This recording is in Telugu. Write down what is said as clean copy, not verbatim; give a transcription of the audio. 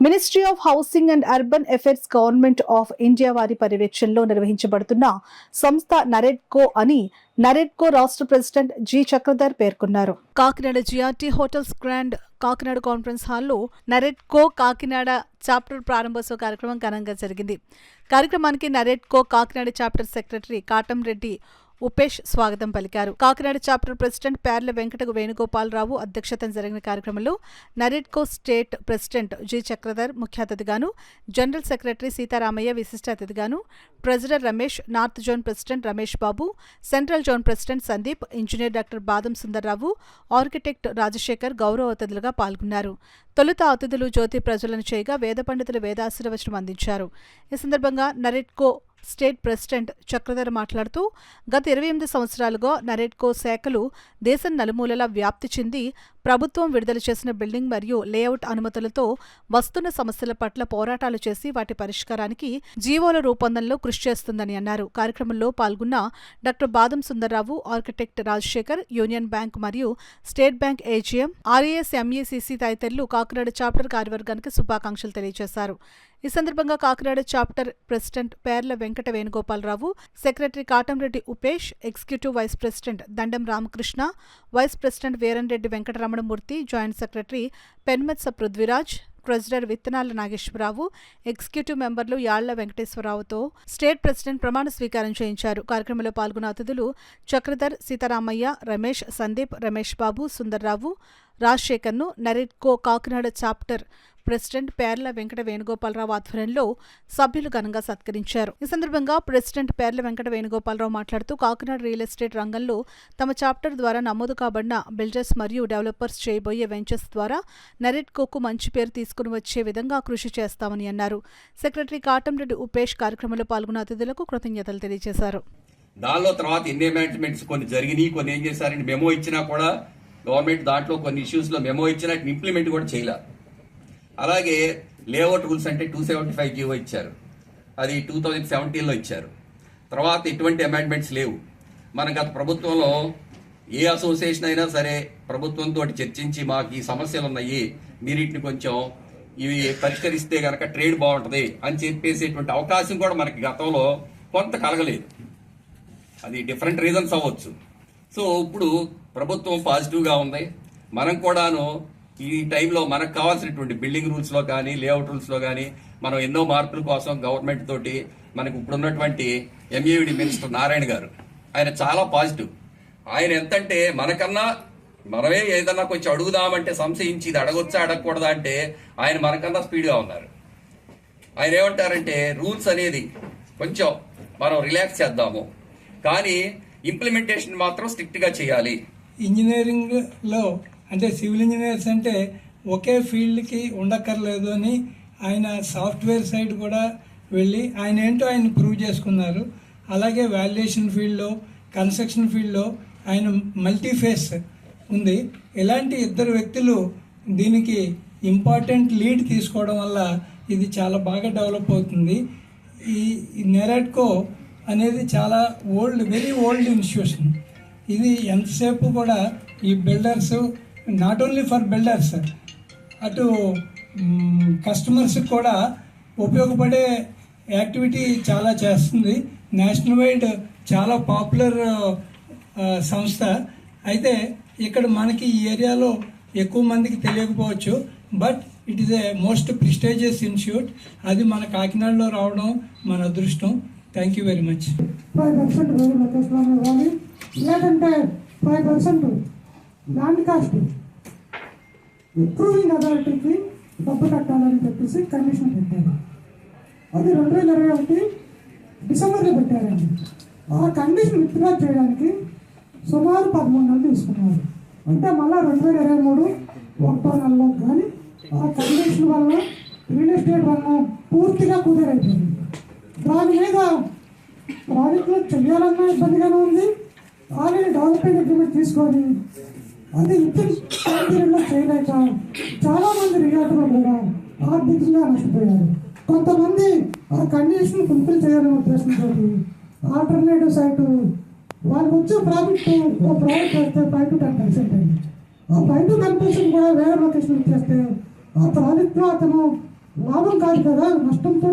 Ministry of housing and urban affairs government of India వారి పర్యవేక్షణలో నిర్వహించబడుతున్న సంస్థ నరెడ్కో అని నరెడ్కో రాష్ట్ర ప్రెసిడెంట్ జి చక్రధర్ పేర్కొన్నారు. Kakinada GRT hotels grand Kakinada conference హాల్లో నరెడ్కో కాకినాడ చాప్టర్ ప్రారంభోత్సవ కార్యక్రమం ఘనంగా జరిగింది. కార్యక్రమానికి నరెడ్కో కాకినాడ చాప్టర్ సెక్రటరీ కాటంరెడ్డి ఉపేష్ స్వాగతం పలికారు. కాకినాడ చాప్టర్ ప్రెసిడెంట్ పేర్ల వెంకట వేణుగోపాలరావు అధ్యక్షతన జరిగిన కార్యక్రమంలో NAREDCO state president G Chakradhar ముఖ్య అతిథిగాను, జనరల్ సెక్రటరీ సీతారామయ్య విశిష్ట అతిథిగాను, treasurer Ramesh, north zone president Ramesh Babu, central zone president Sandeep, engineer doctor Badam Sundararao, architect Rajasekhar గౌరవ అతిథులుగా పాల్గొన్నారు. తొలుత అతిథులు జ్యోతి ప్రజలను చేయగా వేద పండితులు వేదాశీర్వచనం అందించారు. ఈ సందర్భంగా నరెడ్కో స్టేట్ ప్రెసిడెంట్ చక్రధర్ మాట్లాడుతూ గత 28 సంవత్సరాలుగా నరెడ్కో శాఖలు దేశం నలుమూలలా వ్యాప్తి చెంది ప్రభుత్వం విడుదల చేసిన బిల్డింగ్ మరియు లేఅవుట్ అనుమతులతో వస్తున్న సమస్యల పట్ల పోరాటాలు చేసి వాటి పరిష్కారానికి జీవోల రూపొందనలో కృషి చేస్తుందని అన్నారు. కార్యక్రమంలో పాల్గొన్న doctor Badam Sundararao, architect Rajasekhar, union bank మరియు స్టేట్ బ్యాంక్ ఏజీఎం, ఆర్ఏఎస్, ఎంఈసీసీ తదితరులు కాకినాడ చాప్టర్ కార్యవర్గానికి శుభాకాంక్షలు తెలియజేశారు. ఈ సందర్భంగా Kakinada chapter president Perla Venkata Venugopalarao, secretary Katamreddy Upesh, executive vice president Dandam Ramakrishna, vice president Veeramreddy Venkataramanamurthy, joint secretary Penmetsa Prudhviraj, treasurer Vithanala Nageswararao, executive మెంబర్లు యాళ్ల వెంకటేశ్వరరావుతో స్టేట్ ప్రెసిడెంట్ ప్రమాణ స్వీకారం చేయించారు. కార్యక్రమంలో పాల్గొన్న అతిథులు చక్రధర్, సీతారామయ్య, రమేష్, సందీప్, రమేష్ బాబు, సుందర్రావు, రాజశేఖర్ను నరెడ్కో కాకినాడ చాప్టర్ ప్రెసిడెంట్ పేర్ల వెంకట వేణుగోపాలరావు ఆధ్వర్యంలో సభ్యులు ఘనంగా సత్కరించారు. ఈ సందర్భంగా ప్రెసిడెంట్ పేర్ల వెంకట వేణుగోపాలరావు మాట్లాడుతూ కాకినాడ రియల్ ఎస్టేట్ రంగంలో తమ చాప్టర్ ద్వారా నమోదు కాబడిన బిల్డర్స్ మరియు డెవలపర్స్ చేయబోయే వెంచర్స్ ద్వారా నరెడ్కోకు మంచి పేరు తీసుకుని వచ్చే విధంగా కృషి చేస్తామని అన్నారు. సెక్రటరీ కాటంరెడ్డి ఉపేష్ కార్యక్రమంలో పాల్గొన్న అతిథులకు కృతజ్ఞతలు తెలియజేశారు. దానిలో తర్వాత ఎన్ని అమెండ్మెంట్స్ కొన్ని జరిగినాయి, కొన్ని ఏం చేశారంటే మెమో ఇచ్చినా కూడా గవర్నమెంట్ దాంట్లో కొన్ని ఇష్యూస్ లో మెమో ఇచ్చినా ఇంప్లిమెంట్ కూడా చేయలేదు. అలాగే లేఅవుట్ రూల్స్ అంటే 275 జీవో ఇచ్చారు, అది 2017లో ఇచ్చారు. తర్వాత ఎటువంటి అమెండ్మెంట్స్ లేవు. మన గత ప్రభుత్వంలో ఏ అసోసియేషన్ అయినా సరే ప్రభుత్వంతో చర్చించి మాకు ఈ సమస్యలు ఉన్నాయి, మీరు వీటిని కొంచెం ఇవి పరిష్కరిస్తే కనుక ట్రేడ్ బాగుంటుంది అని చెప్పేసేటువంటి అవకాశం కూడా మనకి గతంలో కొంత కలగలేదు. అది డిఫరెంట్ రీజన్స్ అవ్వచ్చు. సో ఇప్పుడు ప్రభుత్వం పాజిటివ్గా ఉంది. మనం కూడాను ఈ టైంలో మనకు కావాల్సినటువంటి బిల్డింగ్ రూల్స్లో కానీ లేఅవుట్ రూల్స్లో కానీ మనం ఎన్నో మార్పుల కోసం గవర్నమెంట్ తోటి మనకు ఇప్పుడున్నటువంటి ఎంఏవిడి మినిస్టర్ నారాయణ గారు, ఆయన చాలా పాజిటివ్. ఆయన ఎంతంటే మనకన్నా మనమే ఏదన్నా కొంచెం అడుగుదామంటే సంశయించి ఇది అడగొచ్చా అడగకూడదా అంటే ఆయన మనకన్నా స్పీడ్గా ఉన్నారు. ఆయన ఏమంటారంటే రూల్స్ అనేది కొంచెం మనం రిలాక్స్ చేద్దాము, కానీ ఇంప్లిమెంటేషన్ మాత్రం స్ట్రిక్ట్గా చేయాలి. ఇంజనీరింగ్లో అంటే సివిల్ ఇంజనీర్స్ అంటే ఒకే ఫీల్డ్కి ఉండక్కర్లేదు అని ఆయన సాఫ్ట్వేర్ సైడ్ కూడా వెళ్ళి ఆయన ఏంటో ఆయన ప్రూవ్ చేసుకున్నారు. అలాగే వాల్యుయేషన్ ఫీల్డ్లో, కన్స్ట్రక్షన్ ఫీల్డ్లో ఆయన మల్టీఫేస్ ఉంది. ఇలాంటి ఇద్దరు వ్యక్తులు దీనికి ఇంపార్టెంట్ లీడ్ తీసుకోవడం వల్ల ఇది చాలా బాగా డెవలప్ అవుతుంది. ఈ నెరెడ్కో అనేది చాలా వెరీ ఓల్డ్ ఇన్స్టిట్యూషన్. ఇది ఎంతసేపు కూడా ఈ builders, not only for builders, అటు కస్టమర్స్కి కూడా ఉపయోగపడే యాక్టివిటీ చాలా చేస్తుంది. నేషనల్ వైడ్ చాలా పాపులర్ సంస్థ. అయితే ఇక్కడ మనకి ఈ ఏరియాలో ఎక్కువ మందికి తెలియకపోవచ్చు, but it is a most prestigious institute. అది మన కాకినాడలో రావడం మన అదృష్టం. Thank you very much. 5% location ఇవ్వాలి, లేదంటే 5% ల్యాండ్ కాస్ట్ అప్రూవింగ్ అథారిటీకి డబ్బు కట్టాలని చెప్పేసి కమిషన్ పెట్టారు. అది 2021 డిసెంబర్లో పెట్టారండి. ఆ కండిషన్ విత్డ్రా చేయడానికి సుమారు 13 నెలలు తీసుకున్నారు. అంటే మళ్ళీ 2023 1వ నెలలో కానీ ఆ కండిషన్ వల్ల రియల్ ఎస్టేట్ రంగం పూర్తిగా కుదిరైపోయింది. దాని మీద ప్రాజెక్టులు చెయ్యాలన్నా ఇబ్బందిగానే ఉంది. ఆల్రెడీ డెవలప్మెంట్ అగ్రిమెంట్ తీసుకొని అది విత్డ్రా చేయలేక చాలామంది రియాటర్లు కూడా ఆర్థికంగా నష్టపోయారు. కొంతమంది ఆ కండిషన్ ఫుల్ఫిల్ చేయాలనే ఉద్దేశంతో ఆల్టర్నేటివ్ సైట్ వాళ్ళకి వచ్చే ప్రాజెక్ట్ వేస్తే 5 to 10% అయింది. ఆ 5 to 10% కూడా వేరే లొకేషన్ చేస్తే ఆ ప్రాజెక్ట్లో అతను లాభం కాదు కదా, నష్టంతో